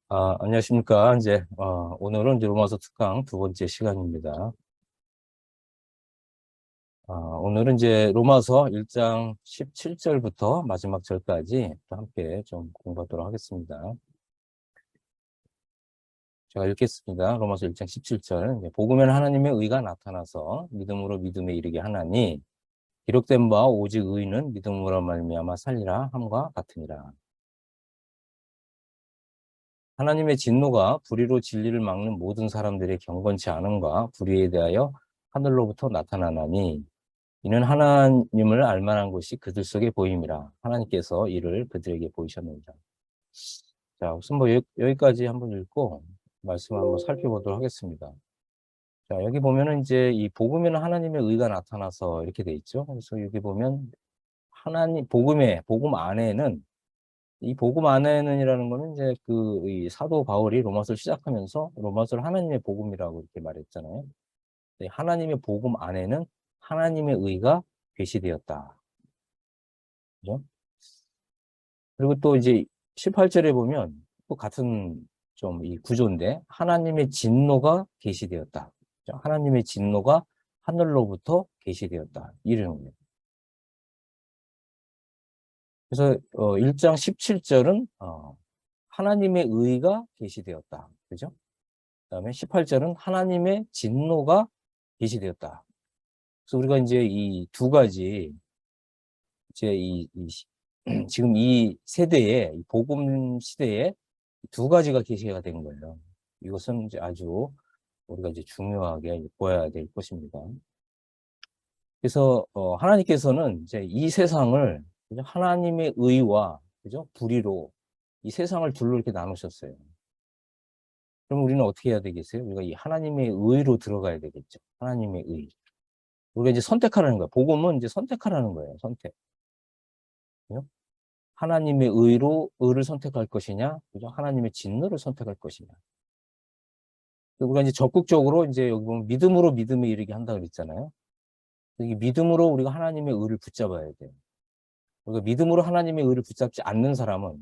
안녕하십니까. 오늘은 이제 로마서 특강 두 번째 시간입니다. 오늘은 이제 로마서 1장 17절부터 마지막 절까지 또 함께 좀 공부하도록 하겠습니다. 제가 읽겠습니다. 로마서 1장 17절. 복음에는 하나님의 의가 나타나서 믿음으로 믿음에 이르게 하나니 기록된 바 오직 의는 믿음으로 말미암아 살리라 함과 같으니라. 하나님의 진노가 불의로 진리를 막는 모든 사람들의 경건치 않음과 불의에 대하여 하늘로부터 나타나나니 이는 하나님을 알만한 것이 그들 속에 보임이라. 하나님께서 이를 그들에게 보이셨느니라. 자, 우선 여기까지 한번 읽고 말씀 한번 살펴보도록 하겠습니다. 자, 여기 보면은 이제 이 복음에는 하나님의 의가 나타나서 이렇게 돼 있죠. 그래서 여기 보면 복음 안에는 이 복음 안에는이라는 거는 이제 이 사도 바울이 로마서를 시작하면서 로마서를 하나님의 복음이라고 이렇게 말했잖아요. 하나님의 복음 안에는 하나님의 의가 계시되었다. 그죠? 그리고 또 이제 18절에 보면 또 같은 좀 이 구조인데 하나님의 진노가 계시되었다. 하나님의 진노가 하늘로부터 계시되었다. 이런 거예요. 그래서 1장 17절은 하나님의 의가 계시되었다. 그죠? 그다음에 18절은 하나님의 진노가 계시되었다. 그래서 우리가 이제 이 두 가지 이제 지금 이 세대에 이 복음 시대에 두 가지가 계시가 된 거예요. 이것은 이제 아주 우리가 이제 중요하게 보아야 될 것입니다. 그래서 하나님께서는 이제 이 세상을 하나님의 의와 그죠? 불의로 이 세상을 둘로 이렇게 나누셨어요. 그럼 우리는 어떻게 해야 되겠어요? 우리가 이 하나님의 의로 들어가야 되겠죠. 하나님의 의. 우리가 이제 선택하라는 거예요. 복음은 이제 선택하라는 거예요. 선택. 그죠? 하나님의 의를 선택할 것이냐, 그죠? 하나님의 진노를 선택할 것이냐. 우리가 이제 적극적으로 이제 여기 보면 믿음으로 믿음에 이르게 한다고 그랬잖아요. 이 믿음으로 우리가 하나님의 의를 붙잡아야 돼요. 우리가 믿음으로 하나님의 의를 붙잡지 않는 사람은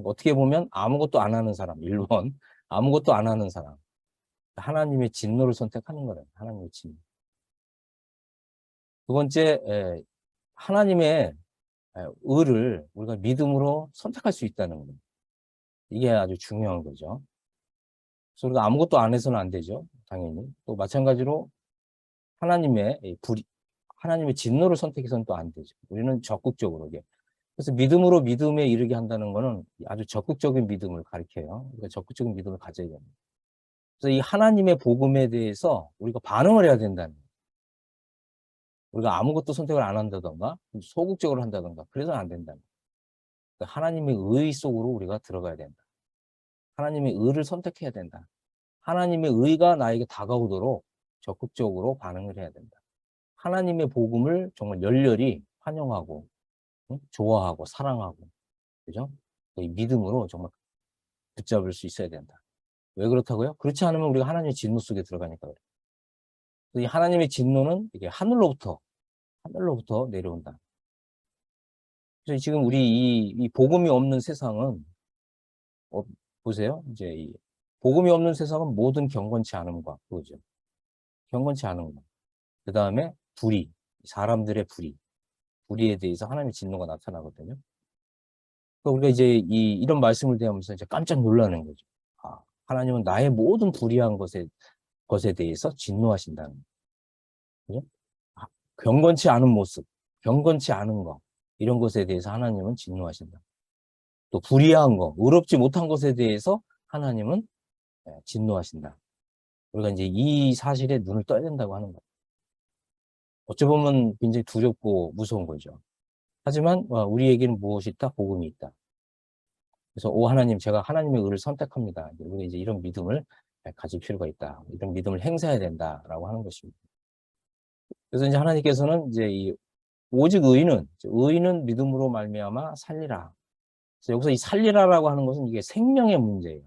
어떻게 보면 아무것도 안 하는 사람, 1번. 아무것도 안 하는 사람. 하나님의 진노를 선택하는 거예요. 하나님의 진노. 두 번째, 하나님의 의를 우리가 믿음으로 선택할 수 있다는 거예요. 이게 아주 중요한 거죠. 그래서 우리가 아무것도 안 해서는 안 되죠. 당연히. 또 마찬가지로 하나님의 하나님의 진노를 선택해서는 또 안 되죠. 우리는 적극적으로. 그래서 믿음으로 믿음에 이르게 한다는 거는 아주 적극적인 믿음을 가리켜요. 그러니까 적극적인 믿음을 가져야 됩니다. 그래서 이 하나님의 복음에 대해서 우리가 반응을 해야 된다는 거예요. 우리가 아무것도 선택을 안 한다던가, 소극적으로 한다던가, 그래서는 안 된다는 거예요. 그러니까 하나님의 의 속으로 우리가 들어가야 된다. 하나님의 의를 선택해야 된다. 하나님의 의가 나에게 다가오도록 적극적으로 반응을 해야 된다. 하나님의 복음을 정말 열렬히 환영하고, 좋아하고, 사랑하고, 그죠? 이 믿음으로 정말 붙잡을 수 있어야 된다. 왜 그렇다고요? 그렇지 않으면 우리가 하나님의 진노 속에 들어가니까 그래요. 이 하나님의 진노는 이게 하늘로부터 내려온다. 그래서 지금 우리 이 복음이 없는 세상은, 어, 보세요. 이제 이 복음이 없는 세상은 모든 경건치 않음과, 그거죠. 경건치 않은 것. 그 다음에 사람들의 불의에 대해서 하나님의 진노가 나타나거든요. 그러니까 우리가 이제 이런 말씀을 대하면서 이제 깜짝 놀라는 거죠. 하나님은 나의 모든 불의한 것에 대해서 진노하신다는 거죠. 경건치 않은 모습, 경건치 않은 것, 이런 것에 대해서 하나님은 진노하신다. 또 불의한 것, 의롭지 못한 것에 대해서 하나님은 진노하신다. 우리가 이제 이 사실에 눈을 떠야 된다고 하는 거예요. 어찌 보면 굉장히 두렵고 무서운 거죠. 하지만 우리에게는 무엇이 있다? 복음이 있다. 그래서 오 하나님, 제가 하나님의 의를 선택합니다. 우리가 이제 이런 믿음을 가질 필요가 있다. 이런 믿음을 행사해야 된다라고 하는 것입니다. 그래서 이제 하나님께서는 이제 오직 의인은 믿음으로 말미암아 살리라. 그래서 여기서 이 살리라라고 하는 것은 이게 생명의 문제예요.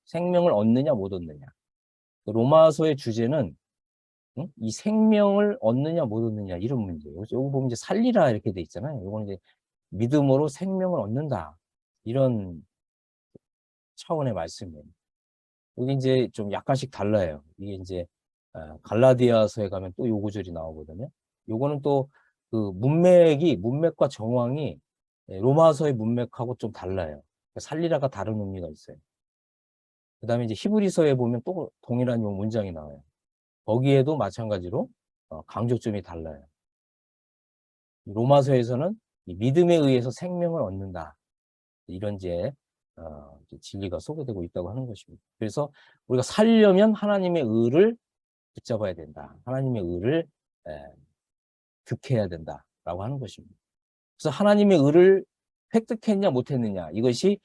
생명을 얻느냐 못 얻느냐. 로마서의 주제는 이 생명을 얻느냐 못 얻느냐 이런 문제예요. 그래서 여기 보면 이제 살리라 이렇게 돼 있잖아요. 이거는 이제 믿음으로 생명을 얻는다. 이런 차원의 말씀이에요. 여기 이제 좀 약간씩 달라요. 이게 이제 갈라디아서에 가면 또 요 구절이 나오거든요. 요거는 또 그 문맥과 정황이 로마서의 문맥하고 좀 달라요. 살리라가 다른 의미가 있어요. 그 다음에 이제 히브리서에 보면 또 동일한 요 문장이 나와요. 거기에도 마찬가지로 강조점이 달라요. 로마서에서는 이 믿음에 의해서 생명을 얻는다. 이런 이제 진리가 소개되고 있다고 하는 것입니다. 그래서 우리가 살려면 하나님의 의를 붙잡아야 된다. 하나님의 의를 득해야 된다라고 하는 것입니다. 그래서 하나님의 의를 획득했냐 못했느냐 이것이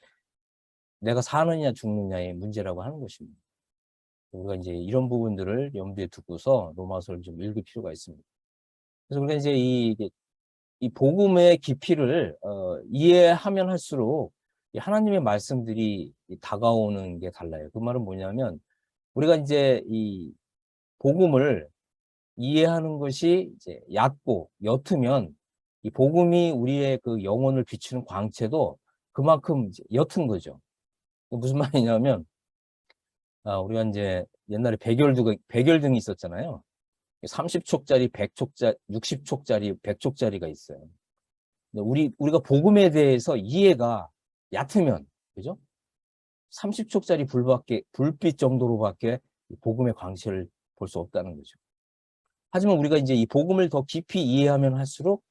내가 사느냐 죽느냐의 문제라고 하는 것입니다. 우리가 이제 이런 부분들을 염두에 두고서 로마서를 좀 읽을 필요가 있습니다. 그래서 우리가 이제 이 복음의 깊이를 이해하면 할수록 하나님의 말씀들이 다가오는 게 달라요. 그 말은 뭐냐면 우리가 이제 이 복음을 이해하는 것이 이제 얕고 옅으면 이 복음이 우리의 그 영혼을 비추는 광채도 그만큼 이제 옅은 거죠. 무슨 말이냐면 우리가 이제 옛날에 백열등이 있었잖아요. 30촉짜리, 100촉짜리, 60촉짜리, 100촉짜리가 있어요. 우리가 복음에 대해서 이해가 얕으면, 그죠? 30촉짜리 불빛 정도로밖에 복음의 광채를 볼 수 없다는 거죠. 하지만 우리가 이제 이 복음을 더 깊이 이해하면 할수록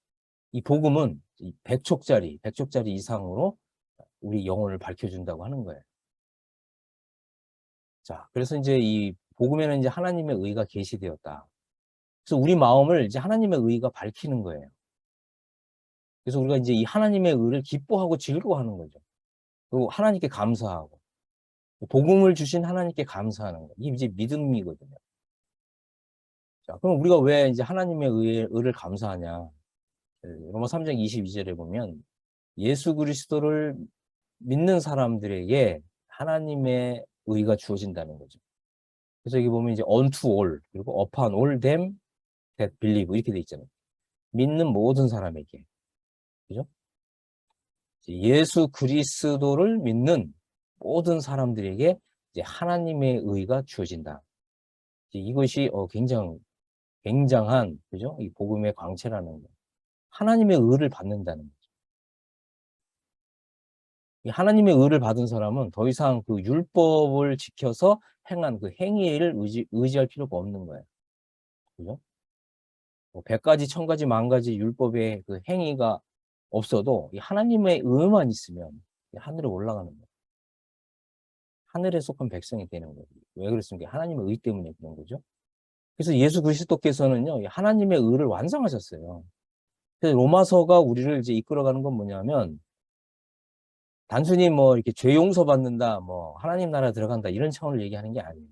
이 복음은 100촉짜리 이상으로 우리 영혼을 밝혀준다고 하는 거예요. 자, 그래서 이제 이 복음에는 이제 하나님의 의가 계시되었다. 그래서 우리 마음을 이제 하나님의 의가 밝히는 거예요. 그래서 우리가 이제 이 하나님의 의를 기뻐하고 즐거워하는 거죠. 그리고 하나님께 감사하고 복음을 주신 하나님께 감사하는 거. 이게 이제 믿음이거든요. 자, 그럼 우리가 왜 이제 하나님의 의를 감사하냐? 로마 3장 22절에 보면 예수 그리스도를 믿는 사람들에게 하나님의 의가 주어진다는 거죠. 그래서 여기 보면 이제 unto all 그리고 upon all them that believe 이렇게 돼 있잖아요. 믿는 모든 사람에게. 그죠? 예수 그리스도를 믿는 모든 사람들에게 이제 하나님의 의가 주어진다. 이것이 굉장한 그죠? 이 복음의 광채라는 거. 하나님의 의를 받는다는 거죠. 이 하나님의 의를 받은 사람은 더 이상 그 율법을 지켜서 행한 그 행위를 의지할 필요가 없는 거예요. 그죠? 100가지, 1000가지, 10,000가지 율법의 그 행위가 없어도 이 하나님의 의만 있으면 하늘에 올라가는 거예요. 하늘에 속한 백성이 되는 거예요. 왜 그렇습니까? 하나님의 의 때문에 그런 거죠. 그래서 예수 그리스도께서는요, 하나님의 의를 완성하셨어요. 그래서 로마서가 우리를 이제 이끌어가는 건 뭐냐면, 단순히 뭐 이렇게 죄 용서 받는다, 뭐 하나님 나라 들어간다, 이런 차원을 얘기하는 게 아니에요.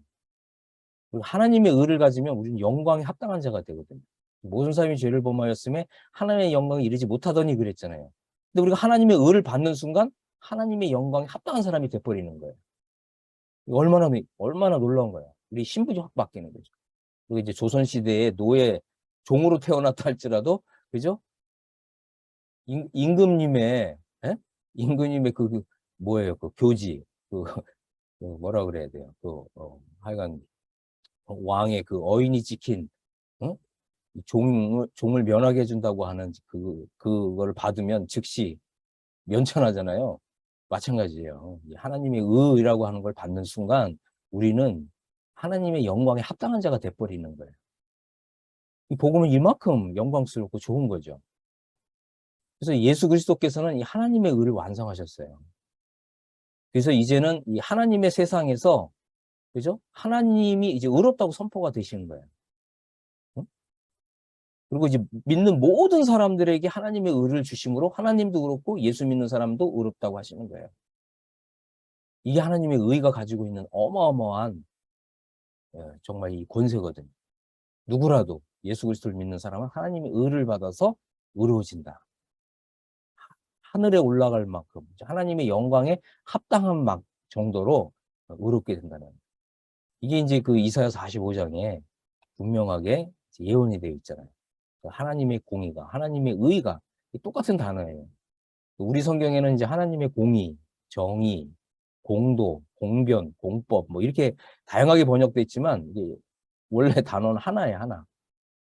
하나님의 의를 가지면 우리는 영광에 합당한 자가 되거든요. 모든 사람이 죄를 범하였음에 하나님의 영광에 이르지 못하더니 그랬잖아요. 근데 우리가 하나님의 의를 받는 순간 하나님의 영광에 합당한 사람이 돼버리는 거예요. 얼마나 놀라운 거야. 우리 신분이 확 바뀌는 거죠. 그리고 이제 조선시대에 종으로 태어났다 할지라도, 그죠? 임금님의, 예? 임금님의 뭐예요? 그 교지, 뭐라 그래야 돼요? 하여간, 왕의 그 어인이 찍힌, 어? 종을 면하게 해준다고 하는 그거를 받으면 즉시 면천하잖아요. 마찬가지예요. 하나님의 의라고 하는 걸 받는 순간 우리는 하나님의 영광에 합당한 자가 돼버리는 거예요. 이 복음은 이만큼 영광스럽고 좋은 거죠. 그래서 예수 그리스도께서는 이 하나님의 의를 완성하셨어요. 그래서 이제는 이 하나님의 세상에서, 그죠? 하나님이 이제 의롭다고 선포가 되시는 거예요. 응? 그리고 이제 믿는 모든 사람들에게 하나님의 의를 주심으로 하나님도 그렇고 예수 믿는 사람도 의롭다고 하시는 거예요. 이게 하나님의 의가 가지고 있는 어마어마한 정말 이 권세거든요. 누구라도 예수 그리스도를 믿는 사람은 하나님의 의를 받아서 의로워진다. 하늘에 올라갈 만큼 하나님의 영광에 합당한 정도로 의롭게 된다는 이게 이제 그 이사야 45장에 분명하게 예언이 되어 있잖아요. 하나님의 공의가, 하나님의 의가 똑같은 단어예요. 우리 성경에는 이제 하나님의 공의, 정의, 공도, 공변, 공법 뭐 이렇게 다양하게 번역돼 있지만 이게 원래 단어는 하나예요, 하나.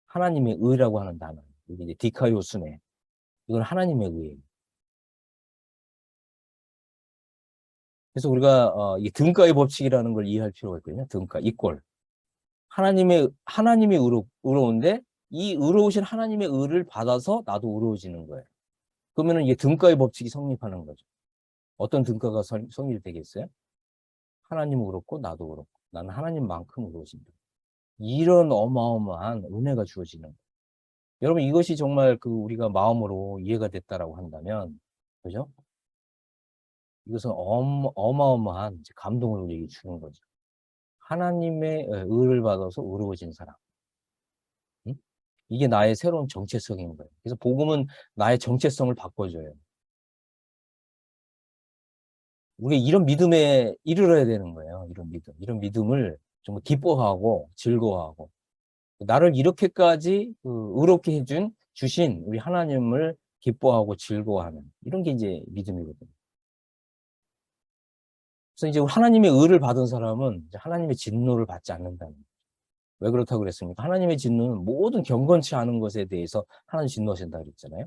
하나님의 의라고 하는 단어. 이게 이제 디카요스네. 이건 하나님의 의예요. 그래서 우리가 이 등가의 법칙이라는 걸 이해할 필요가 있거든요. 등가, 이꼴. 하나님의 의로운데 이 의로우신 하나님의 의를 받아서 나도 의로워지는 거예요. 그러면은 이게 등가의 법칙이 성립하는 거죠. 어떤 등가가 성립이 되겠어요? 하나님은 의롭고 나도 의롭고 나는 하나님만큼 의로워진다. 이런 어마어마한 은혜가 주어지는 거예요. 여러분 이것이 정말 그 우리가 마음으로 이해가 됐다라고 한다면 그죠? 이것은 어마어마한 감동을 우리에게 주는 거죠. 하나님의 의를 받아서 의로워진 사람. 응? 이게 나의 새로운 정체성인 거예요. 그래서 복음은 나의 정체성을 바꿔줘요. 우리가 이런 믿음에 이르러야 되는 거예요. 이런 믿음. 이런 믿음을 정말 기뻐하고 즐거워하고 나를 이렇게까지 의롭게 주신 우리 하나님을 기뻐하고 즐거워하는 이런 게 이제 믿음이거든요. 그래서 이제 하나님의 의를 받은 사람은 이제 하나님의 진노를 받지 않는다는 거예요. 왜 그렇다고 그랬습니까? 하나님의 진노는 모든 경건치 않은 것에 대해서 하나님 진노하신다 그랬잖아요.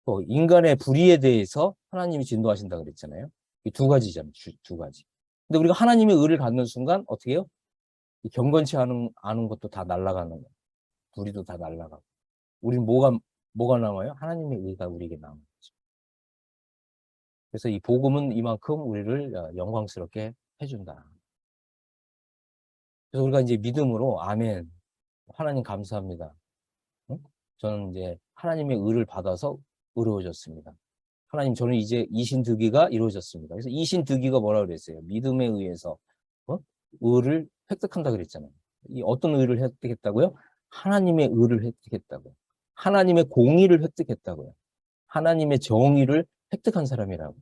또 인간의 불의에 대해서 하나님이 진노하신다 그랬잖아요. 이 두 가지잖아요. 두 가지. 근데 우리가 하나님의 의를 갖는 순간 어떻게 해요? 이 경건치 않은 것도 다 날아가는 거예요. 불의도 다 날아가고. 우리는 뭐가 남아요? 하나님의 의가 우리에게 남은 거죠. 그래서 이 복음은 이만큼 우리를 영광스럽게 해준다. 그래서 우리가 이제 믿음으로 아멘. 하나님 감사합니다. 응? 저는 이제 하나님의 의를 받아서 의로워졌습니다. 하나님, 저는 이제 이신득위가 이루어졌습니다. 그래서 이신득위가 뭐라 그랬어요? 믿음에 의해서 의를 획득한다 그랬잖아요. 이 어떤 의를 획득했다고요? 하나님의 의를 획득했다고요. 하나님의 공의를 획득했다고요. 하나님의 정의를 획득한 사람이라고.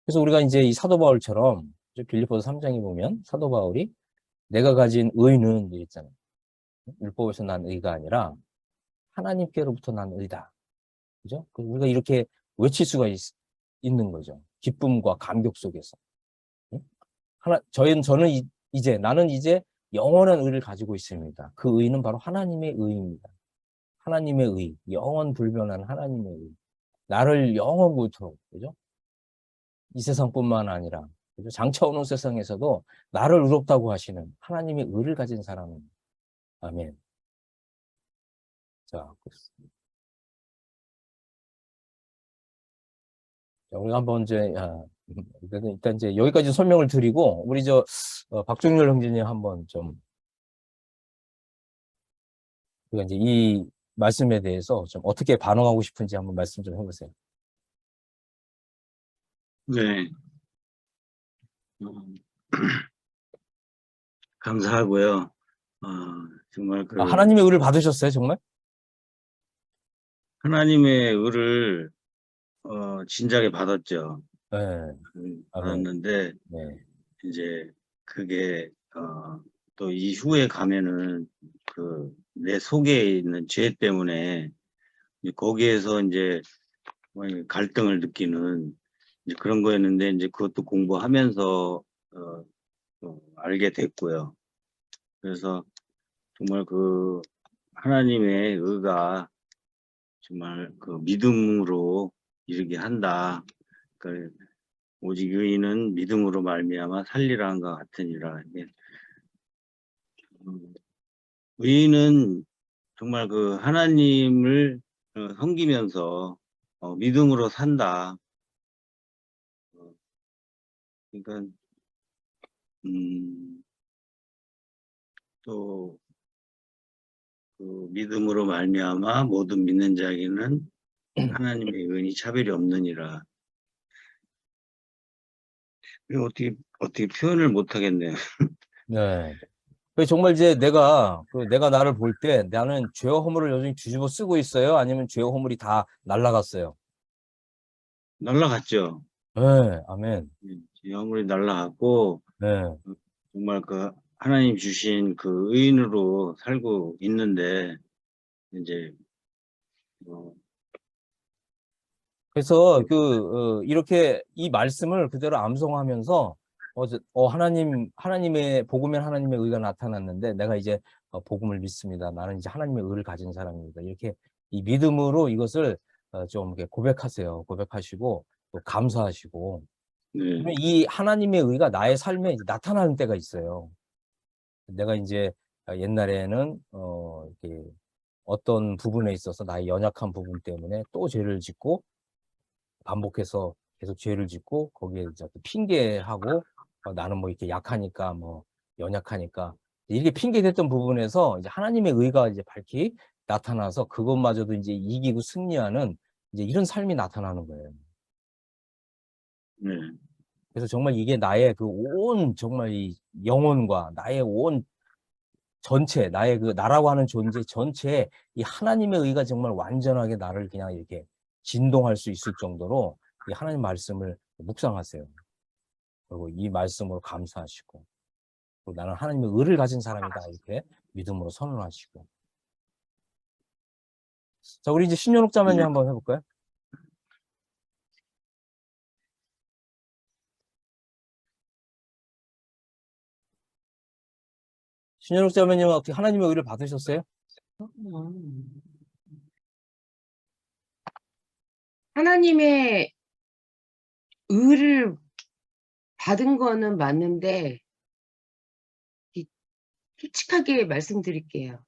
그래서 우리가 이제 이 사도 바울처럼 빌립보서 3장에 보면 사도 바울이 내가 가진 의는 있잖아요. 율법에서 난 의가 아니라 하나님께로부터 난 의다. 그죠? 우리가 이렇게 외칠 수가 있는 거죠. 기쁨과 감격 속에서. 나는 이제 영원한 의를 가지고 있습니다. 그 의는 바로 하나님의 의입니다. 하나님의 의, 영원 불변한 하나님의 의. 나를 영원토록, 그죠? 이 세상뿐만 아니라, 그죠? 장차 오는 세상에서도 나를 의롭다고 하시는 하나님의 의를 가진 사람은, 아멘. 자, 우리가 한번 이제, 일단 이제 여기까지 설명을 드리고, 우리 박종렬 형제님 한번 좀, 우리가 이제 이 말씀에 대해서 좀 어떻게 반응하고 싶은지 한번 말씀 좀 해보세요. 네. 감사하고요. 정말 하나님의 의를 받으셨어요, 정말? 하나님의 의를 진작에 받았죠. 네. 받았는데 네. 이제 그게 또 이후에 가면은 내 속에 있는 죄 때문에 거기에서 이제 갈등을 느끼는 이제 그런 거였는데 이제 그것도 공부하면서 알게 됐고요. 그래서 정말 하나님의 의가 정말 믿음으로 이르게 한다. 오직 의인은 믿음으로 말미암아 살리라 한 것 같으니라. 의인은 정말 하나님을 섬기면서 믿음으로 산다. 그러니까 또 믿음으로 말미암아 모든 믿는 자에게는 하나님의 의인이 차별이 없느니라. 어떻게 표현을 못 하겠네요. 네. 정말 이제 내가 나를 볼 때 나는 죄와 허물을 여전히 뒤집어 쓰고 있어요? 아니면 죄와 허물이 다 날라갔어요? 날라갔죠. 네, 아멘. 영물이 날라갔고 네. 정말 하나님 주신 의인으로 살고 있는데 이제 그래서 이렇게 이 말씀을 그대로 암송하면서 하나님의 복음에 하나님의 의가 나타났는데 내가 이제 복음을 믿습니다. 나는 이제 하나님의 의를 가진 사람입니다. 이렇게 이 믿음으로 이것을 좀 이렇게 고백하세요. 고백하시고 또 감사하시고 네. 그러면 이 하나님의 의가 나의 삶에 이제 나타나는 때가 있어요. 내가 이제 옛날에는 이렇게 어떤 부분에 있어서 나의 연약한 부분 때문에 또 죄를 짓고 반복해서 계속 죄를 짓고 거기에 이제 또 핑계하고 나는 뭐 이렇게 약하니까 뭐 연약하니까 이렇게 핑계댔던 부분에서 이제 하나님의 의가 이제 밝히 나타나서 그것마저도 이제 이기고 승리하는 이제 이런 삶이 나타나는 거예요. 네. 그래서 정말 이게 나의 그 온 정말 이 영혼과 나의 온 전체 나의 그 나라고 하는 존재 전체에 이 하나님의 의가 정말 완전하게 나를 그냥 이렇게 진동할 수 있을 정도로 이 하나님 말씀을 묵상하세요. 그리고 이 말씀으로 감사하시고 그리고 나는 하나님의 의를 가진 사람이다 이렇게 믿음으로 선언하시고 자 우리 이제 신년옥 자매님 네. 한번 해볼까요? 신년옥 자매님 어떻게 하나님의 의를 받으셨어요? 하나님의 의를 받은 거는 맞는데, 솔직하게 말씀드릴게요.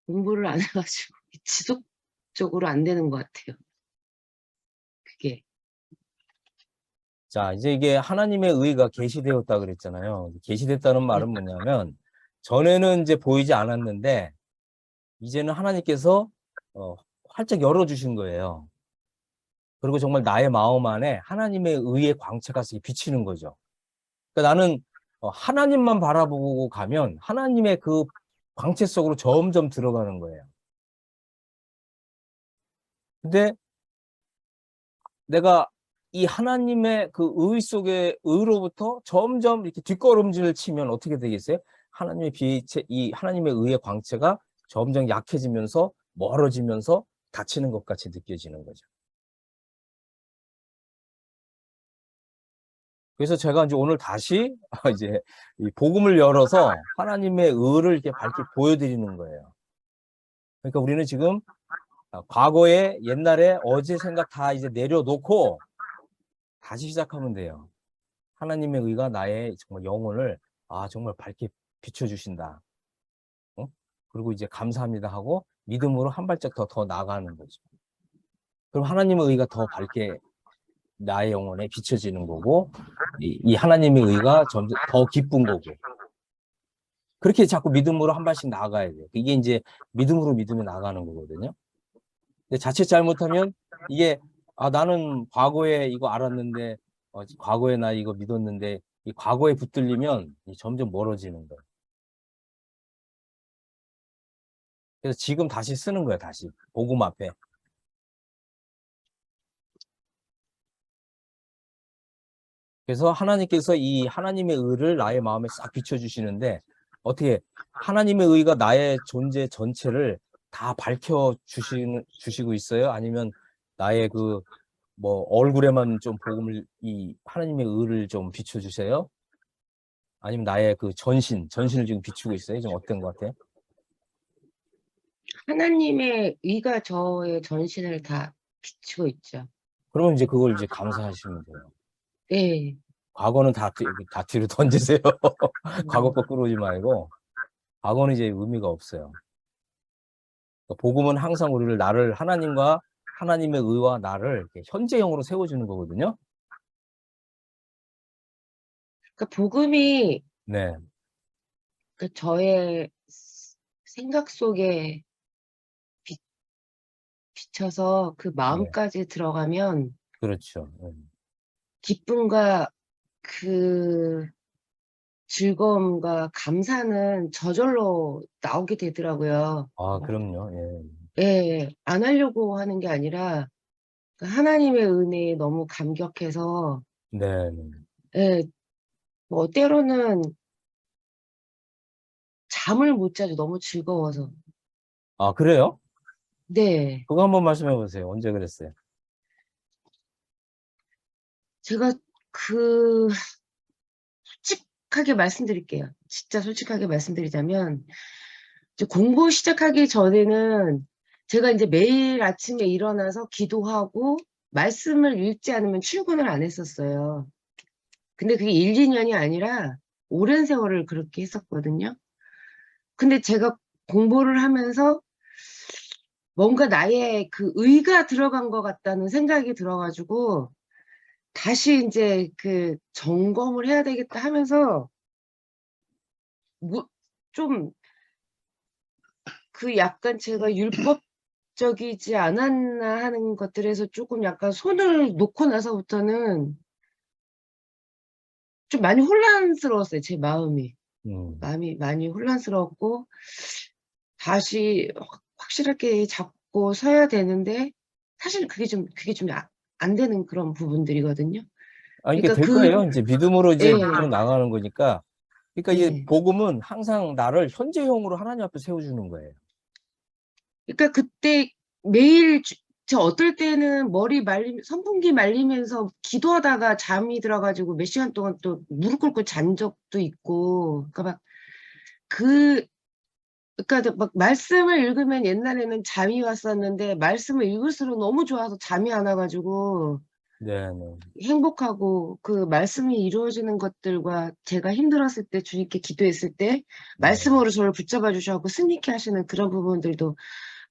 공부를 안 해가지고 지속적으로 안 되는 것 같아요. 그게. 자 이제 이게 하나님의 의가 계시되었다 그랬잖아요. 계시됐다는 말은 뭐냐면 전에는 이제 보이지 않았는데 이제는 하나님께서 활짝 열어주신 거예요. 그리고 정말 나의 마음 안에 하나님의 의의 광채가 비치는 거죠. 그러니까 나는 하나님만 바라보고 가면 하나님의 그 광채 속으로 점점 들어가는 거예요. 근데 내가 이 하나님의 그 의 속에 의로부터 점점 이렇게 뒷걸음질을 치면 어떻게 되겠어요? 하나님의 빛의 이 하나님의 의의 광채가 점점 약해지면서 멀어지면서 닫히는 것 같이 느껴지는 거죠. 그래서 제가 이제 오늘 다시 이제 이 복음을 열어서 하나님의 의를 이렇게 밝게 보여드리는 거예요. 그러니까 우리는 지금 과거에 옛날에 어제 생각 다 이제 내려놓고 다시 시작하면 돼요. 하나님의 의가 나의 정말 영혼을 정말 밝게 비춰주신다. 그리고 이제 감사합니다 하고 믿음으로 한 발짝 더 나아가는 거죠. 그럼 하나님의 의가 더 밝게 나의 영혼에 비춰지는 거고 이 하나님의 의가 점점 더 기쁜 거고 그렇게 자꾸 믿음으로 한 발씩 나아가야 돼요. 이게 이제 믿음으로 믿음에 나가는 거거든요. 근데 자칫 잘못하면 이게 나는 과거에 이거 알았는데 과거에 나 이거 믿었는데 이 과거에 붙들리면 점점 멀어지는 거예요. 그래서 지금 다시 쓰는 거예요. 다시 복음 앞에. 그래서 하나님께서 이 하나님의 의를 나의 마음에 싹 비춰주시는데 어떻게 하나님의 의가 나의 존재 전체를 다 주시고 있어요? 아니면 나의 그 뭐 얼굴에만 좀 복음을 이 하나님의 의를 좀 비춰주세요? 아니면 나의 그 전신을 지금 비추고 있어요? 좀 어떤 것 같아요? 하나님의 의가 저의 전신을 다 비추고 있죠. 그러면 이제 그걸 이제 감사하시면 돼요. 네. 과거는 다 뒤로 던지세요. 과거 거 끌어오지 말고 과거는 이제 의미가 없어요. 그러니까 복음은 항상 우리를 나를 하나님과 하나님의 의와 나를 이렇게 현재형으로 세워주는 거거든요. 그러니까 복음이 네, 저의 생각 속에 비쳐서 그 네, 마음까지 들어가면 그렇죠. 기쁨과 그 즐거움과 감사는 저절로 나오게 되더라고요. 그럼요. 예, 안 하려고 하는 게 아니라 그 하나님의 은혜에 너무 감격해서, 네, 예, 뭐 때로는 잠을 못 자죠. 너무 즐거워서. 아, 그래요? 네. 그거 한번 말씀해 보세요. 언제 그랬어요? 제가 솔직하게 말씀드릴게요. 진짜 솔직하게 말씀드리자면, 이제 공부 시작하기 전에는 제가 이제 매일 아침에 일어나서 기도하고 말씀을 읽지 않으면 출근을 안 했었어요. 근데 그게 1, 2년이 아니라 오랜 세월을 그렇게 했었거든요. 근데 제가 공부를 하면서 뭔가 나의 그 의가 들어간 것 같다는 생각이 들어가지고 다시 이제 그 점검을 해야 되겠다 하면서 뭐 좀 그 약간 제가 율법적이지 않았나 하는 것들에서 조금 약간 손을 놓고 나서부터는 좀 많이 혼란스러웠어요. 제 마음이. 음. 마음이 많이 혼란스러웠고 다시 확실하게 잡고 서야 되는데 사실 그게 좀 안 되는 그런 부분들이거든요. 아, 이게 그러니까 될 거예요. 이제 믿음으로 이제 예, 계속 나가는 거니까. 그러니까 이 예. 복음은 항상 나를 현재형으로 하나님 앞에 세워주는 거예요. 그러니까 그때 매일 저 어떨 때는 선풍기 말리면서 기도하다가 잠이 들어가지고 몇 시간 동안 또 무릎 꿇고 잔 적도 있고, 그러니까 그, 그러니까 막 말씀을 읽으면 옛날에는 잠이 왔었는데 말씀을 읽을수록 너무 좋아서 잠이 안 와가지고 네, 네. 행복하고 그 말씀이 이루어지는 것들과 제가 힘들었을 때 주님께 기도했을 때 네. 말씀으로 저를 붙잡아 주셔서 승리케 하시는 그런 부분들도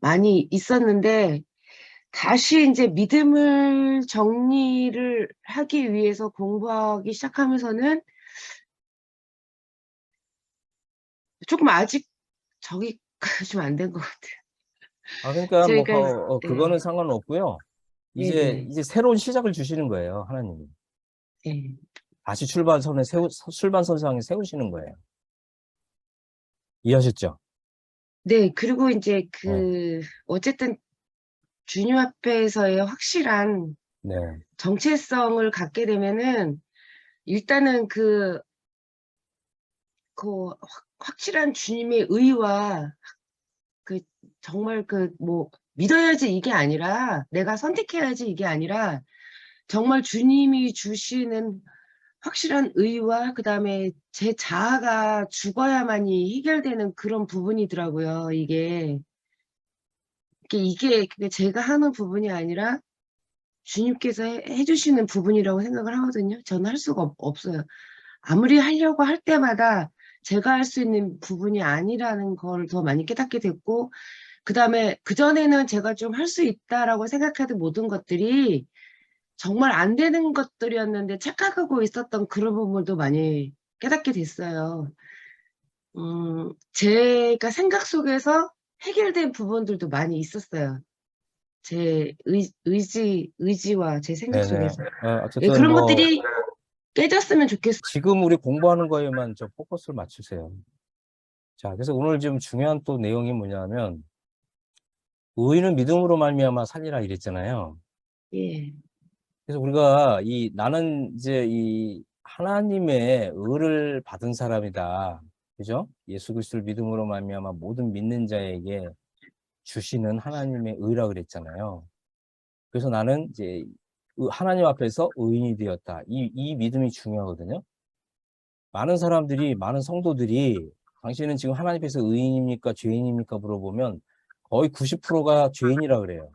많이 있었는데 다시 이제 믿음을 정리를 하기 위해서 공부하기 시작하면서는 조금 아직 저기까지 좀 안 된 것 같아요. 아, 그러니까 뭐, 제가 그거는 네, 상관없고요. 네네, 이제 새로운 시작을 주시는 거예요. 하나님이. 네. 다시 출발선상에 세우시는 거예요. 이해하셨죠? 네, 그리고 이제 네. 어쨌든 주님 앞에서의 확실한 네. 정체성을 갖게 되면은 일단은 확실한 주님의 의와 그 정말 뭐 믿어야지 이게 아니라 내가 선택해야지 이게 아니라 정말 주님이 주시는 확실한 의와 그다음에 제 자아가 죽어야만이 해결되는 그런 부분이더라고요. 이게 제가 하는 부분이 아니라 주님께서 해주시는 부분이라고 생각을 하거든요. 저는 할 수가 없어요. 아무리 하려고 할 때마다 제가 할 수 있는 부분이 아니라는 걸 더 많이 깨닫게 됐고, 그다음에 그전에는 제가 좀 할 수 있다라고 생각하던 모든 것들이 정말 안 되는 것들이었는데 착각하고 있었던 그런 부분도 많이 깨닫게 됐어요. 제가 생각 속에서 해결된 부분들도 많이 있었어요. 제 의지와 제 생각 네네. 속에서. 예, 어쨌든 그런 뭐, 것들이 깨졌으면 좋겠어요. 지금 우리 공부하는 거에만 좀 포커스를 맞추세요. 자, 그래서 오늘 좀 중요한 또 내용이 뭐냐면, 의인은 믿음으로 말미암아 살리라 이랬잖아요. 예, 그래서 우리가 나는 이제 이 하나님의 의를 받은 사람이다. 그죠? 예수 그리스도를 믿음으로 말미암아 모든 믿는 자에게 주시는 하나님의 의라 그랬잖아요. 그래서 나는 이제 하나님 앞에서 의인이 되었다. 이 믿음이 중요하거든요. 많은 성도들이 당신은 지금 하나님 앞에서 의인입니까? 죄인입니까? 물어보면 거의 90%가 죄인이라 그래요.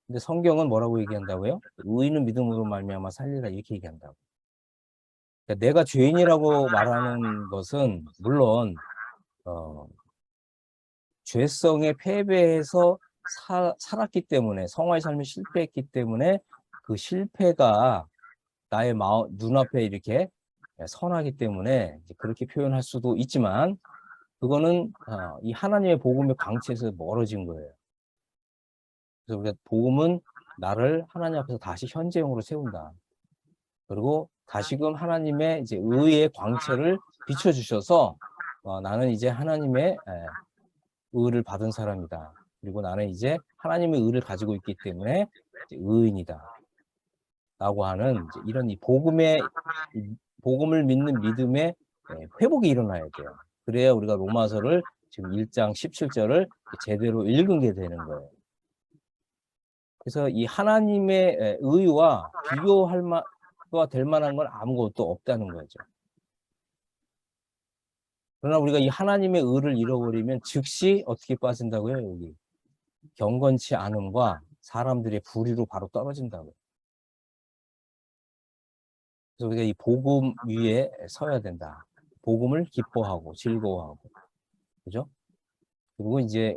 근데 성경은 뭐라고 얘기한다고요? 의인은 믿음으로 말미암아 살리라 이렇게 얘기한다고. 그러니까 내가 죄인이라고 말하는 것은 물론 죄성에 패배해서 살았기 때문에 성화의 삶을 실패했기 때문에 그 실패가 나의 눈앞에 이렇게 선하기 때문에 그렇게 표현할 수도 있지만 그거는 이 하나님의 복음의 광채에서 멀어진 거예요. 그래서 우리가 복음은 나를 하나님 앞에서 다시 현재형으로 세운다. 그리고 다시금 하나님의 이제 의의 광채를 비춰주셔서 나는 이제 하나님의 의를 받은 사람이다. 그리고 나는 이제 하나님의 의를 가지고 있기 때문에 이제 의인이다. 라고 하는 이제 이런 복음을 믿는 믿음의 회복이 일어나야 돼요. 그래야 우리가 로마서를 지금 1장 17절을 제대로 읽은 게 되는 거예요. 그래서 이 하나님의 의와 비교할 만과 될 만한 건 아무것도 없다는 거죠. 그러나 우리가 이 하나님의 의를 잃어버리면 즉시 어떻게 빠진다고요? 여기 경건치 않음과 사람들의 불의로 바로 떨어진다고요. 그래서 우리가 이 복음 위에 서야 된다. 복음을 기뻐하고 즐거워하고, 그죠? 그리고 이제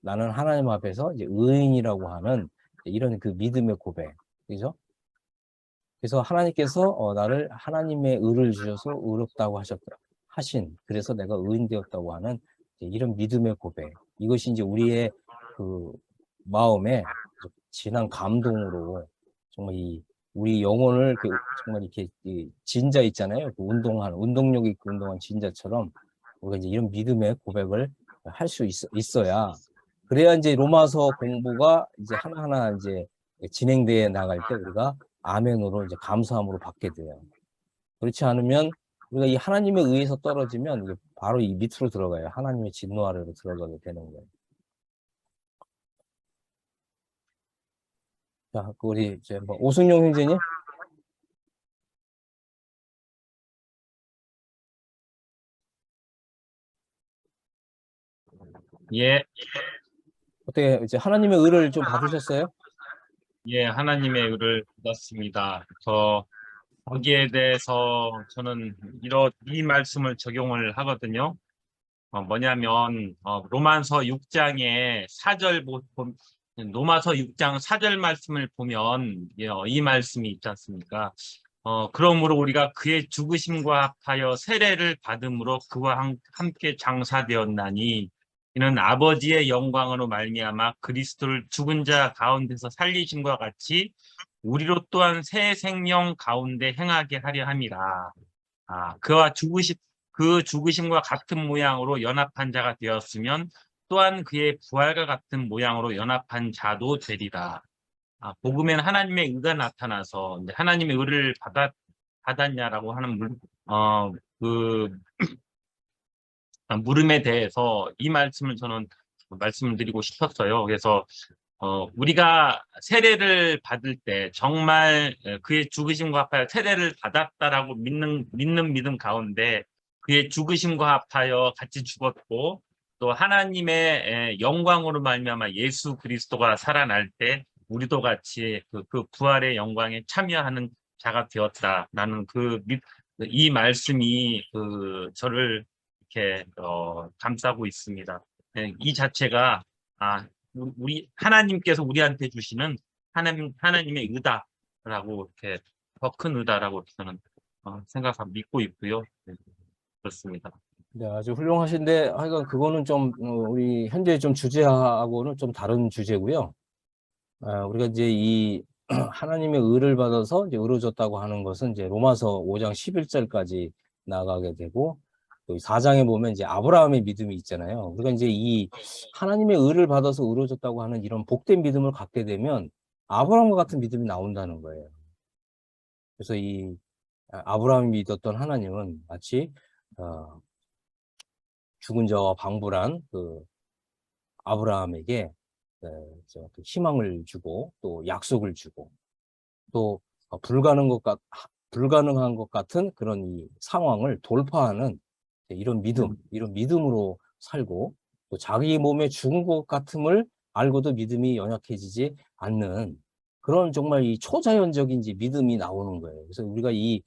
나는 하나님 앞에서 이제 의인이라고 하는 이런 그 믿음의 고백, 그죠? 그래서 하나님께서 나를 하나님의 의를 주셔서 의롭다고 하신, 그래서 내가 의인 되었다고 하는 이런 믿음의 고백. 이것이 이제 우리의 그 마음에 진한 감동으로 정말 우리 영혼을 정말 이렇게 진자 있잖아요. 그 운동력 있고 운동한 진자처럼 우리가 이제 이런 믿음의 고백을 할 수 있어야, 그래야 이제 로마서 공부가 이제 하나하나 이제 진행되어 나갈 때 우리가 아멘으로 이제 감사함으로 받게 돼요. 그렇지 않으면 우리가 이 하나님의 의에서 떨어지면 이게 바로 이 밑으로 들어가요. 하나님의 진노 아래로 들어가게 되는 거예요. 자, 우리 이제 뭐 오승용 형제님. 예, 어떻게 이제 하나님의 의를 좀 받으셨어요? 예, 하나님의 의를 받았습니다. 거기에 대해서 저는 이 말씀을 적용을 하거든요. 뭐냐면, 로마서 6장의 4절, 로마서 6장 4절 말씀을 보면, 이 말씀이 있지 않습니까? 그러므로 우리가 그의 죽으심과 합하여 세례를 받음으로 그와 함께 장사되었나니, 이는 아버지의 영광으로 말미암아 그리스도를 죽은 자 가운데서 살리심과 같이 우리로 또한 새 생명 가운데 행하게 하려 함이라. 그 죽으심과 같은 모양으로 연합한 자가 되었으면 또한 그의 부활과 같은 모양으로 연합한 자도 되리라. 복음에는 하나님의 의가 나타나서 이제 하나님의 의를 받았냐라고 하는 물음에 대해서 이 말씀을 저는 말씀을 드리고 싶었어요. 그래서 우리가 세례를 받을 때 정말 그의 죽으심과 합하여 세례를 받았다라고 믿는 믿음 가운데 그의 죽으심과 합하여 같이 죽었고 또 하나님의 영광으로 말미암아 예수 그리스도가 살아날 때 우리도 같이 그 부활의 영광에 참여하는 자가 되었다라는 이 말씀이 저를 이렇게 감싸고 있습니다. 이 자체가 우리 하나님께서 우리한테 주시는 하나님의 의다라고 이렇게 더 큰 의다라고 저는 생각하고 믿고 있고요. 네, 그렇습니다. 네, 아주 훌륭하신데 하여간 그거는 좀 우리 현재 좀 주제하고는 좀 다른 주제고요. 우리가 이제 이 하나님의 의를 받아서 이제 의로워졌다고 하는 것은 이제 로마서 5장 11절까지 나가게 되고 또 4장에 보면 이제 아브라함의 믿음이 있잖아요. 우리가 이제 이 하나님의 의를 받아서 의로워졌다고 하는 이런 복된 믿음을 갖게 되면 아브라함과 같은 믿음이 나온다는 거예요. 그래서 이 아브라함이 믿었던 하나님은 마치 죽은 자와 방불한 그 아브라함에게 희망을 주고 또 약속을 주고 또 불가능한 것 같은 그런 이 상황을 돌파하는 이런 믿음으로 살고 또 자기 몸에 죽은 것 같음을 알고도 믿음이 연약해지지 않는 그런 정말 이 초자연적인 믿음이 나오는 거예요. 그래서 우리가 이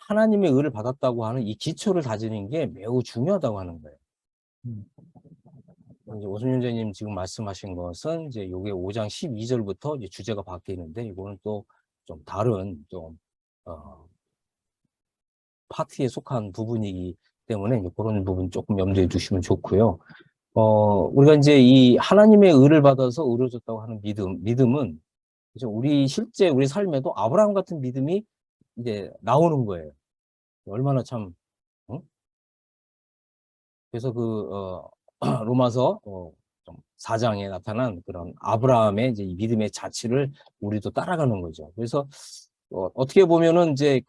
하나님의 의를 받았다고 하는 이 기초를 다지는 게 매우 중요하다고 하는 거예요. 이제 오승윤 전님 지금 말씀하신 것은 이제 요게 5장 12절부터 이제 주제가 바뀌는데 이거는 또 좀 다른 파트에 속한 부분이기 때문에 이제 그런 부분 조금 염두에 두시면 좋고요. 우리가 이제 이 하나님의 의를 받아서 의로워졌다고 하는 믿음은 이제 실제 우리 삶에도 아브라함 같은 믿음이 이제 나오는 거예요. 얼마나 참, 응? 그래서 로마서 4장에 나타난 그런 아브라함의 이제 믿음의 자취를 우리도 따라가는 거죠. 그래서 어떻게 보면은 이제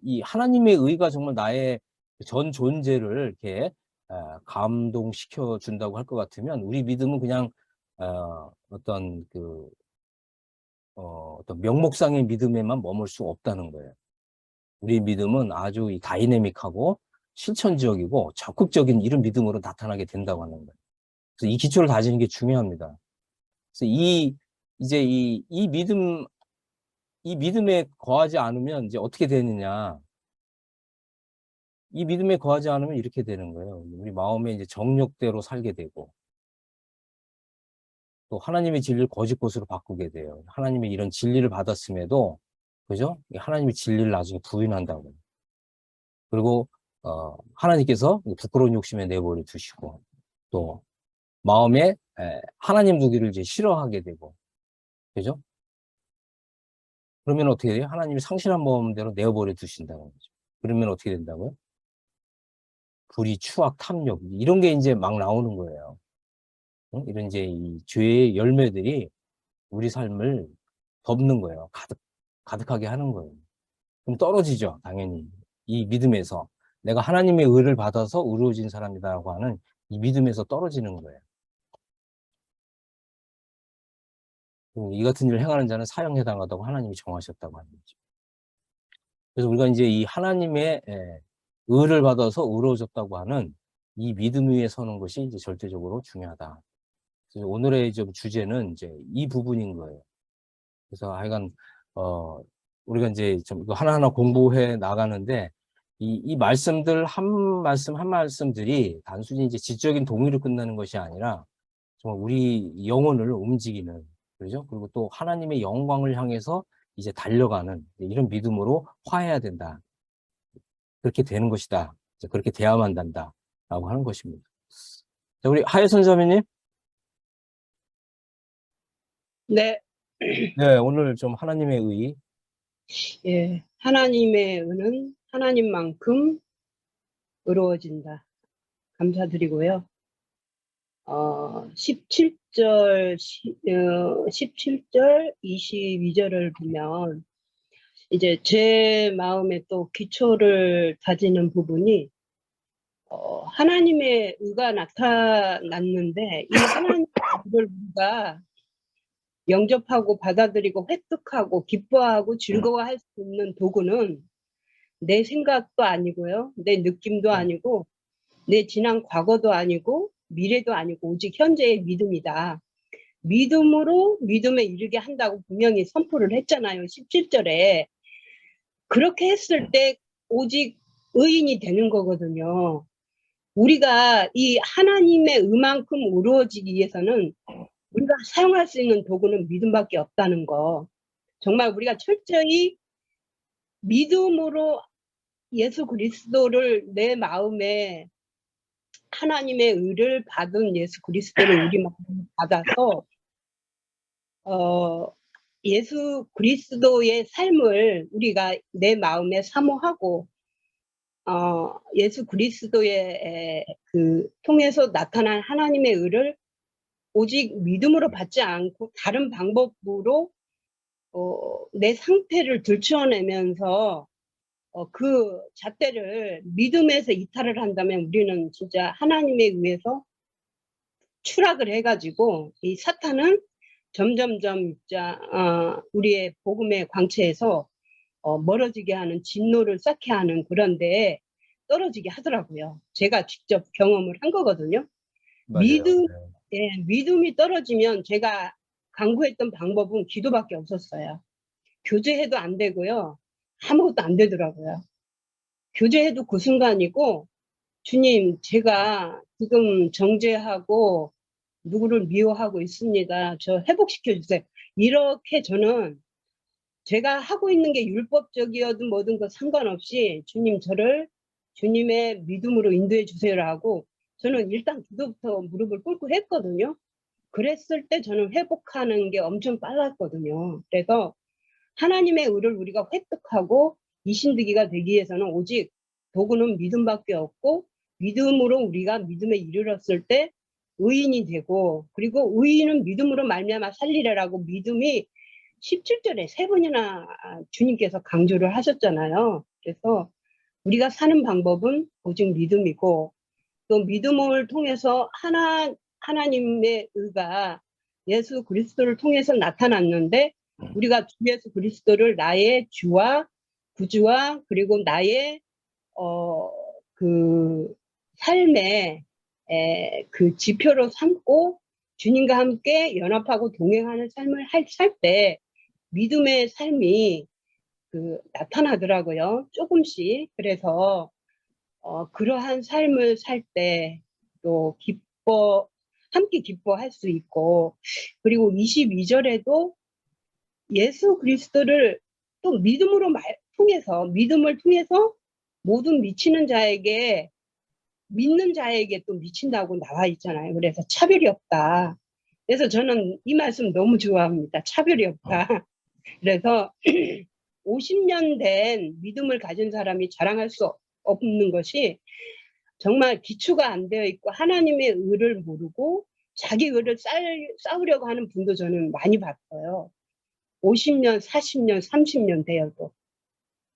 이 하나님의 의가 정말 나의 전 존재를 이렇게 감동시켜 준다고 할 것 같으면 우리 믿음은 그냥 어떤 어떤 명목상의 믿음에만 머물 수 없다는 거예요. 우리 믿음은 아주 이 다이내믹하고 실천적이고 적극적인 이런 믿음으로 나타나게 된다고 하는 거예요. 그래서 이 기초를 다지는 게 중요합니다. 그래서 이제 이 믿음에 거하지 않으면 이제 어떻게 되느냐. 이 믿음에 거하지 않으면 이렇게 되는 거예요. 우리 마음에 이제 정욕대로 살게 되고, 또 하나님의 진리를 거짓 것으로 바꾸게 돼요. 하나님의 이런 진리를 받았음에도, 그죠? 하나님의 진리를 나중에 부인한다고. 그리고, 하나님께서 부끄러운 욕심에 내버려 두시고, 또, 마음에 하나님 두기를 이제 싫어하게 되고, 그죠? 그러면 어떻게 돼요? 하나님이 상실한 마음대로 내버려 두신다는 거죠. 그러면 어떻게 된다고요? 불의, 추악, 탐욕, 이런 게 이제 막 나오는 거예요. 이런 이제 이 죄의 열매들이 우리 삶을 덮는 거예요. 가득하게 하는 거예요. 그럼 떨어지죠, 당연히. 이 믿음에서. 내가 하나님의 의를 받아서 의로워진 사람이다라고 하는 이 믿음에서 떨어지는 거예요. 이 같은 일을 행하는 자는 사형에 해당하다고 하나님이 정하셨다고 하는 거죠. 그래서 우리가 이제 이 하나님의 의를 받아서 의로워졌다고 하는 이 믿음 위에 서는 것이 이제 절대적으로 중요하다. 그래서 오늘의 좀 주제는 이제 이 부분인 거예요. 그래서 하여간, 우리가 이제 좀 이거 하나하나 공부해 나가는데, 이 말씀들 한 말씀 한 말씀들이 단순히 이제 지적인 동의로 끝나는 것이 아니라, 정말 우리 영혼을 움직이는, 그죠? 그리고 또 하나님의 영광을 향해서 이제 달려가는 이런 믿음으로 화해야 된다. 그렇게 되는 것이다. 그렇게 돼야만 된다. 라고 하는 것입니다. 자, 우리 하예선 자매님. 네, 네, 오늘 좀 하나님의 의. 예. 하나님의 은은 하나님만큼 의로워진다. 감사드리고요. 17절, 17절, 22절을 보면, 이제 제 마음에 또 기초를 다지는 부분이, 하나님의 의가 나타났는데, 이 하나님의 의를 우리가 영접하고 받아들이고 획득하고 기뻐하고 즐거워할 수 있는 도구는 내 생각도 아니고요. 내 느낌도 아니고 내 지난 과거도 아니고 미래도 아니고 오직 현재의 믿음이다. 믿음으로 믿음에 이르게 한다고 분명히 선포를 했잖아요. 17절에. 그렇게 했을 때 오직 의인이 되는 거거든요. 우리가 이 하나님의 의만큼 의로워지기 위해서는 우리가 사용할 수 있는 도구는 믿음밖에 없다는 거. 정말 우리가 철저히 믿음으로 예수 그리스도를 내 마음에 하나님의 의를 받은 예수 그리스도를 우리 마음에 받아서 예수 그리스도의 삶을 우리가 내 마음에 사모하고 예수 그리스도의 통해서 나타난 하나님의 의를 오직 믿음으로 받지 않고 다른 방법으로 내 상태를 들추어내면서 그 잣대를 믿음에서 이탈을 한다면 우리는 진짜 하나님에 의해서 추락을 해가지고 이 사탄은 점점점 우리의 복음의 광채에서 멀어지게 하는 진노를 쌓게 하는 그런 데에 떨어지게 하더라고요. 제가 직접 경험을 한 거거든요. 맞아요. 믿음이 떨어지면 제가 강구했던 방법은 기도밖에 없었어요. 교제해도 안 되고요. 아무것도 안 되더라고요. 교제해도 그 순간이고, 주님, 제가 지금 정죄하고 누구를 미워하고 있습니다. 저 회복시켜 주세요. 이렇게 저는 제가 하고 있는 게 율법적이어든 뭐든 그 상관없이 주님 저를 주님의 믿음으로 인도해 주세요라고 저는 일단 기도부터 무릎을 꿇고 했거든요. 그랬을 때 저는 회복하는 게 엄청 빨랐거든요. 그래서 하나님의 의를 우리가 획득하고 이신득이가 되기 위해서는 오직 도구는 믿음밖에 없고 믿음으로 우리가 믿음에 이르렀을 때 의인이 되고 그리고 의인은 믿음으로 말미암아 살리라라고 믿음이 17절에 3번이나 주님께서 강조를 하셨잖아요. 그래서 우리가 사는 방법은 오직 믿음이고 또 믿음을 통해서 하나님의 의가 예수 그리스도를 통해서 나타났는데 우리가 주 예수 그리스도를 나의 주와 구주와 그리고 나의 그 삶의 그 지표로 삼고 주님과 함께 연합하고 동행하는 삶을 살 때 믿음의 삶이 그 나타나더라고요. 조금씩. 그래서 그러한 삶을 살 때 또 함께 기뻐할 수 있고, 그리고 22절에도 예수 그리스도를 또 믿음을 통해서 모든 믿는 자에게 또 미친다고 나와 있잖아요. 그래서 차별이 없다. 그래서 저는 이 말씀 너무 좋아합니다. 차별이 없다. 그래서 50년 된 믿음을 가진 사람이 자랑할 수 없는 것이 정말 기초가 안 되어 있고 하나님의 의를 모르고 자기 의를 쌓으려고 하는 분도 저는 많이 봤어요. 50년, 40년, 30년 되어도.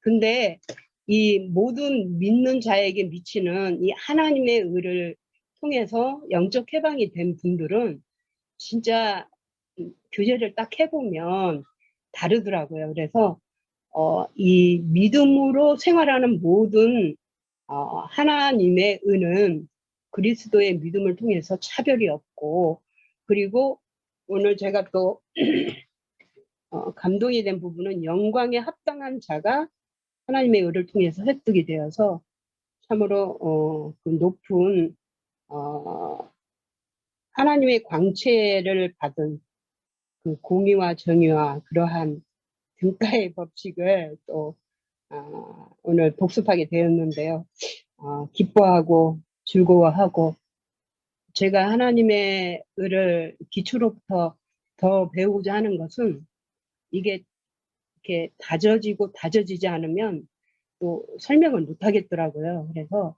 근데 이 모든 믿는 자에게 미치는 이 하나님의 의를 통해서 영적 해방이 된 분들은 진짜 교제를 딱 해보면 다르더라고요. 그래서 이 믿음으로 생활하는 모든 하나님의 의는 그리스도의 믿음을 통해서 차별이 없고, 그리고 오늘 제가 또 감동이 된 부분은 영광에 합당한 자가 하나님의 의를 통해서 획득이 되어서 참으로 그 높은 하나님의 광채를 받은 그 공의와 정의와 그러한 등가의 법칙을 또 오늘 복습하게 되었는데요. 기뻐하고 즐거워하고, 제가 하나님의 의를 기초로부터 더 배우고자 하는 것은 이게 이렇게 다져지지 않으면 또 설명을 못 하겠더라고요. 그래서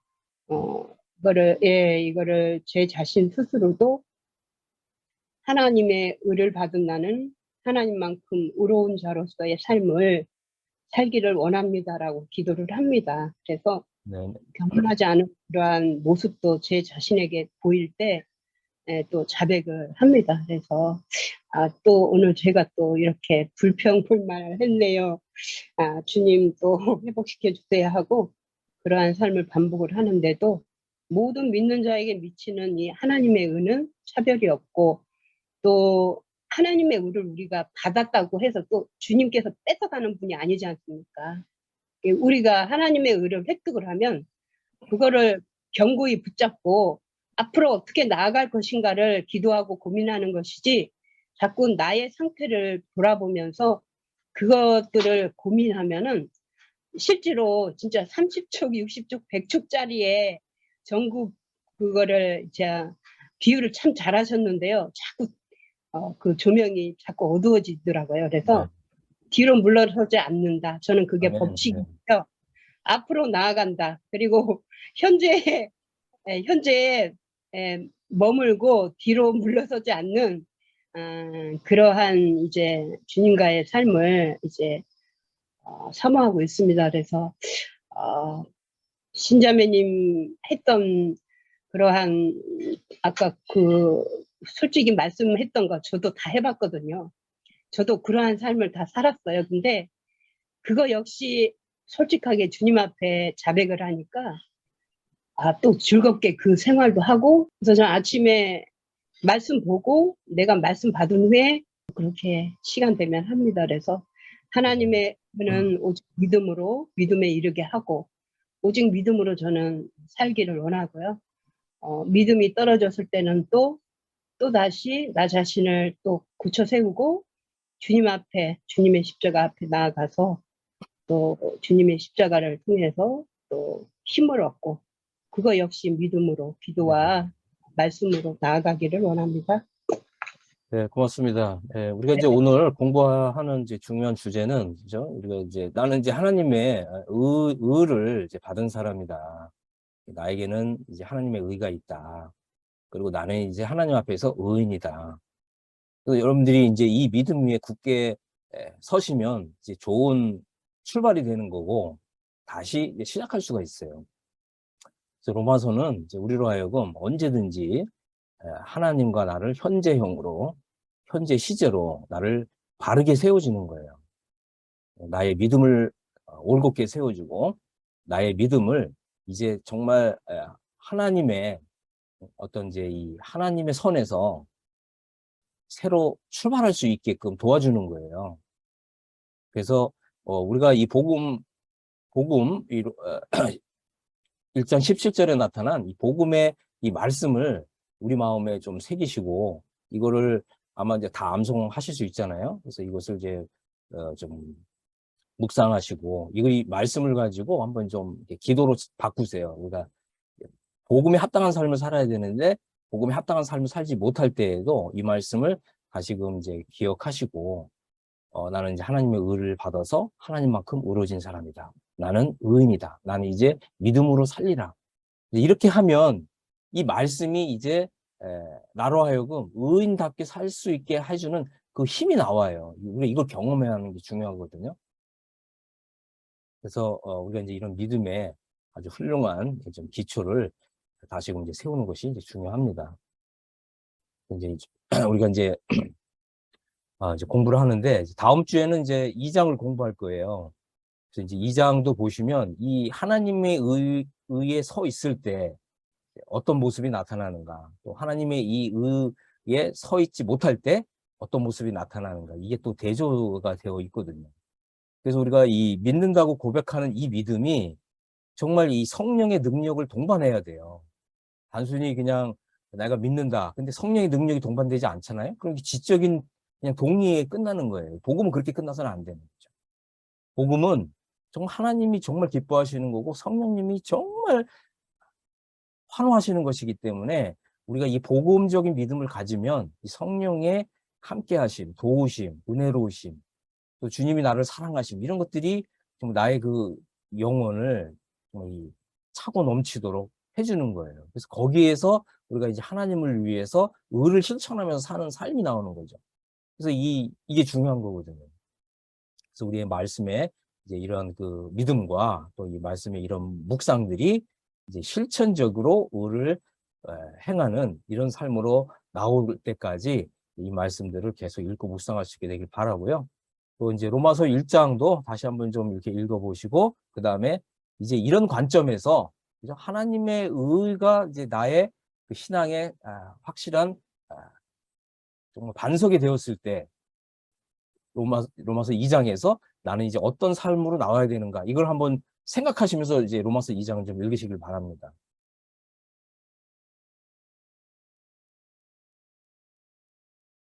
이거를 제 자신 스스로도 하나님의 의를 받은 나는 하나님만큼 의로운 자로서의 삶을 살기를 원합니다라고 기도를 합니다. 그래서 네. 겸손하지 않은 그러한 모습도 제 자신에게 보일 때 또 자백을 합니다. 그래서 또 오늘 제가 또 이렇게 불평불만을 했네요. 주님 또 회복시켜 주세요 하고 그러한 삶을 반복을 하는데도 모든 믿는 자에게 미치는 이 하나님의 의는 차별이 없고, 또 하나님의 의를 우리가 받았다고 해서 또 주님께서 뺏어가는 분이 아니지 않습니까? 우리가 하나님의 의를 획득을 하면 그거를 견고히 붙잡고 앞으로 어떻게 나아갈 것인가를 기도하고 고민하는 것이지, 자꾸 나의 상태를 돌아보면서 그것들을 고민하면은 실제로 진짜 30쪽, 60쪽, 100쪽짜리의 전국 그거를 이제 비유를 참 잘하셨는데요. 자꾸 그 조명이 자꾸 어두워지더라고요. 그래서 뒤로 물러서지 않는다. 저는 그게 아멘. 법칙이고요. 네. 앞으로 나아간다. 그리고 현재에 머물고 뒤로 물러서지 않는 그러한 이제 주님과의 삶을 이제 사모하고 있습니다. 그래서 신자매님 했던 그러한 아까 그 솔직히 말씀했던 거 저도 다 해봤거든요. 저도 그러한 삶을 다 살았어요. 근데 그거 역시 솔직하게 주님 앞에 자백을 하니까 또 즐겁게 그 생활도 하고, 그래서 저는 아침에 말씀 보고 내가 말씀 받은 후에 그렇게 시간 되면 합니다. 그래서 하나님의 은은 오직 믿음에 이르게 하고 오직 믿음으로 저는 살기를 원하고요. 믿음이 떨어졌을 때는 또 다시 나 자신을 또 굳혀 세우고 주님 앞에, 주님의 십자가 앞에 나아가서 또 주님의 십자가를 통해서 또 힘을 얻고, 그거 역시 믿음으로 기도와 말씀으로 나아가기를 원합니다. 네, 고맙습니다. 예, 우리가 이제 오늘 공부하는 이제 중요한 주제는, 그죠? 우리가 이제 나는 이제 하나님의 의를 이제 받은 사람이다. 나에게는 이제 하나님의 의가 있다. 그리고 나는 이제 하나님 앞에서 의인이다. 그래서 여러분들이 이제 이 믿음 위에 굳게 서시면 이제 좋은 출발이 되는 거고, 다시 이제 시작할 수가 있어요. 그래서 로마서는 이제 우리로 하여금 언제든지 하나님과 나를 현재형으로, 현재 시제로 나를 바르게 세워주는 거예요. 나의 믿음을 올곧게 세워주고, 나의 믿음을 이제 정말 하나님의 어떤 이제 이 하나님의 선에서 새로 출발할 수 있게끔 도와주는 거예요. 그래서 우리가 이 복음 1장 17절에 나타난 이 복음의 이 말씀을 우리 마음에 좀 새기시고, 이거를 아마 이제 다 암송하실 수 있잖아요. 그래서 이것을 이제 좀 묵상하시고, 이 말씀을 가지고 한번 좀 이렇게 기도로 바꾸세요. 우리가 복음에 합당한 삶을 살아야 되는데, 복음에 합당한 삶을 살지 못할 때에도 이 말씀을 다시금 이제 기억하시고, 나는 이제 하나님의 의를 받아서 하나님만큼 의로워진 사람이다. 나는 의인이다. 나는 이제 믿음으로 살리라. 이렇게 하면 이 말씀이 이제 나로 하여금 의인답게 살 수 있게 해주는 그 힘이 나와요. 우리가 이걸 경험해야 하는 게 중요하거든요. 그래서 우리가 이제 이런 믿음의 아주 훌륭한 좀 기초를 다시금 이제 세우는 것이 이제 중요합니다. 이제 우리가 이제 이제 공부를 하는데, 다음 주에는 이제 2장을 공부할 거예요. 그래서 이제 2장도 보시면 이 하나님의 의에 서 있을 때 어떤 모습이 나타나는가, 또 하나님의 이 의에 서 있지 못할 때 어떤 모습이 나타나는가, 이게 또 대조가 되어 있거든요. 그래서 우리가 이 믿는다고 고백하는 이 믿음이 정말 이 성령의 능력을 동반해야 돼요. 단순히 그냥 내가 믿는다, 근데 성령의 능력이 동반되지 않잖아요. 그럼 지적인 그냥 동의에 끝나는 거예요. 복음은 그렇게 끝나서는 안 되는 거죠. 복음은 정말 하나님이 정말 기뻐하시는 거고, 성령님이 정말 환호하시는 것이기 때문에, 우리가 이 복음적인 믿음을 가지면 이 성령의 함께하심, 도우심, 은혜로우심, 또 주님이 나를 사랑하심, 이런 것들이 좀 나의 그 영혼을 이 차고 넘치도록 해주는 거예요. 그래서 거기에서 우리가 이제 하나님을 위해서 의를 실천하면서 사는 삶이 나오는 거죠. 그래서 이게 중요한 거거든요. 그래서 우리의 말씀에 이제 이런 그 믿음과 또 이 말씀의 이런 묵상들이 이제 실천적으로 의를 행하는 이런 삶으로 나올 때까지 이 말씀들을 계속 읽고 묵상할 수 있게 되길 바라고요. 또 이제 로마서 1장도 다시 한번 좀 이렇게 읽어보시고, 그 다음에 이제 이런 관점에서 하나님의 의가 이제 나의 그 신앙의 확실한 정말 반석이 되었을 때, 로마서 2장에서 나는 이제 어떤 삶으로 나와야 되는가, 이걸 한번 생각하시면서 이제 로마서 2장을 좀 읽으시길 바랍니다.